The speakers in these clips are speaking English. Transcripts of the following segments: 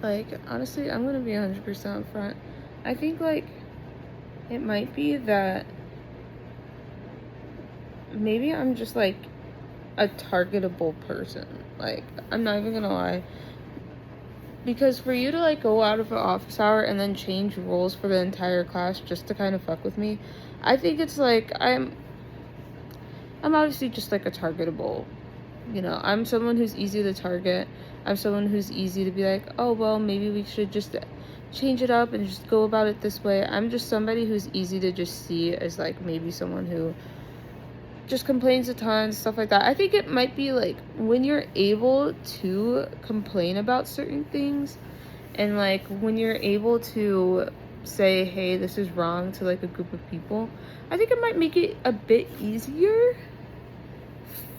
Like, honestly, I'm gonna be 100% upfront. I think, like, it might be that maybe I'm just, like, a targetable person. Like, I'm not even gonna lie. Because for you to, like, go out of an office hour and then change rules for the entire class just to kind of fuck with me, I think it's, like, I'm obviously just, like, a targetable, I'm someone who's easy to target. I'm someone who's easy to be like, oh, well, maybe we should just change it up and just go about it this way. I'm just somebody who's easy to just see as, like, maybe someone who just complains a ton, stuff like that. I think it might be, like, when you're able to complain about certain things and, like, when you're able to say, hey, this is wrong to, like, a group of people, I think it might make it a bit easier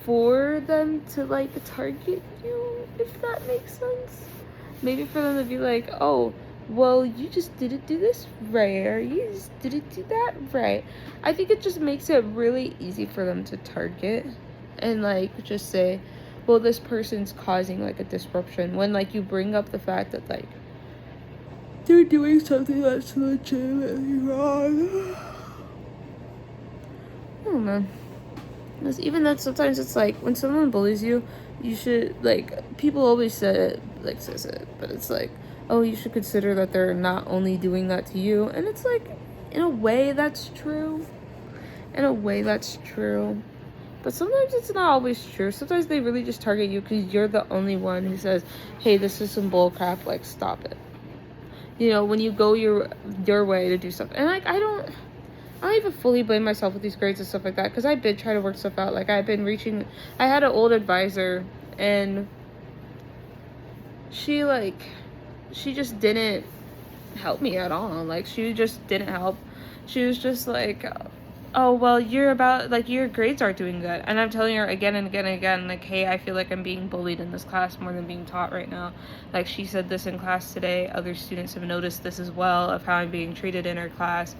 for them to, like, target you, if that makes sense. Maybe for them to be like, oh, well, you just didn't do this right, or you just didn't do that right. I think it just makes it really easy for them to target and, like, just say, well, this person's causing, like, a disruption, when, like, you bring up the fact that, like, they're doing something that's legitimately wrong. Oh, man. Because even that, sometimes it's like, when someone bullies you, you should, like, people always says it, but it's like, oh, you should consider that they're not only doing that to you. And it's like, in a way, that's true. But sometimes it's not always true. Sometimes they really just target you because you're the only one who says, hey, this is some bull crap, like, stop it. When you go your way to do something. And, like, I don't even fully blame myself with these grades and stuff like that, because I did try to work stuff out. Like, I had an old advisor, and she just didn't help me at all. Like, she just didn't help. She was just like, oh, well, your grades aren't doing good. And I'm telling her again and again and again, like, hey, I feel like I'm being bullied in this class more than being taught right now. Like, she said this in class today. Other students have noticed this as well, of how I'm being treated in her class.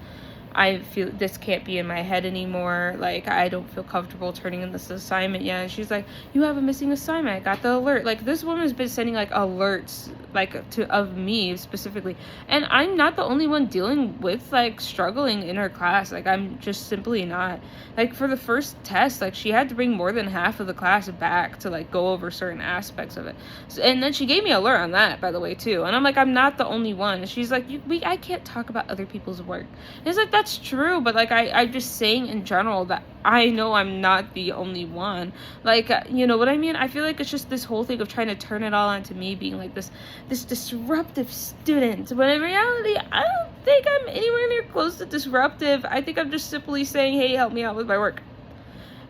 I feel this can't be in my head anymore. Like, I don't feel comfortable turning in this assignment yet. And she's like, you have a missing assignment. I got the alert. Like, this woman's been sending, like, alerts, like, of me specifically. And I'm not the only one dealing with, like, struggling in her class. Like, I'm just simply not. Like, for the first test, like, she had to bring more than half of the class back to, like, go over certain aspects of it. And then she gave me an alert on that, by the way, too. And I'm like, I'm not the only one. And she's like, I can't talk about other people's work. And it's like, that's true, but, like, I'm just saying in general that I know I'm not the only one. Like, you know what I mean? I feel like it's just this whole thing of trying to turn it all onto me being, like, this disruptive student, when in reality, I don't think I'm anywhere near close to disruptive. I think I'm just simply saying, hey, help me out with my work.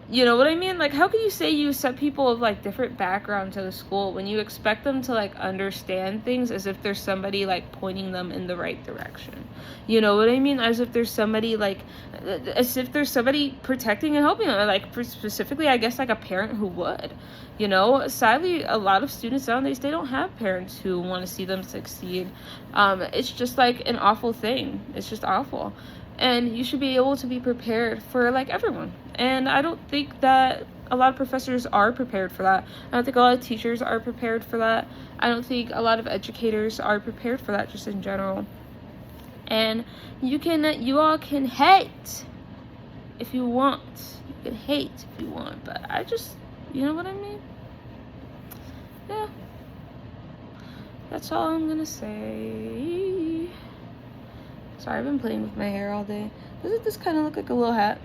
You know what I mean? Like, how can you say you accept people of, like, different backgrounds to the school when you expect them to, like, understand things as if there's somebody, like, pointing them in the right direction? You know what I mean? As if there's somebody, like, protecting and helping them. Like, specifically, I guess, like, a parent who would. Sadly, a lot of students nowadays, they don't have parents who want to see them succeed. It's just, like, an awful thing. It's just awful. And you should be able to be prepared for, like, everyone. And I don't think that a lot of professors are prepared for that. I don't think a lot of teachers are prepared for that. I don't think a lot of educators are prepared for that, just in general. And you all can hate if you want. You can hate if you want. But I just, you know what I mean? Yeah. That's all I'm gonna say. Sorry, I've been playing with my hair all day. Doesn't this kind of look like a little hat?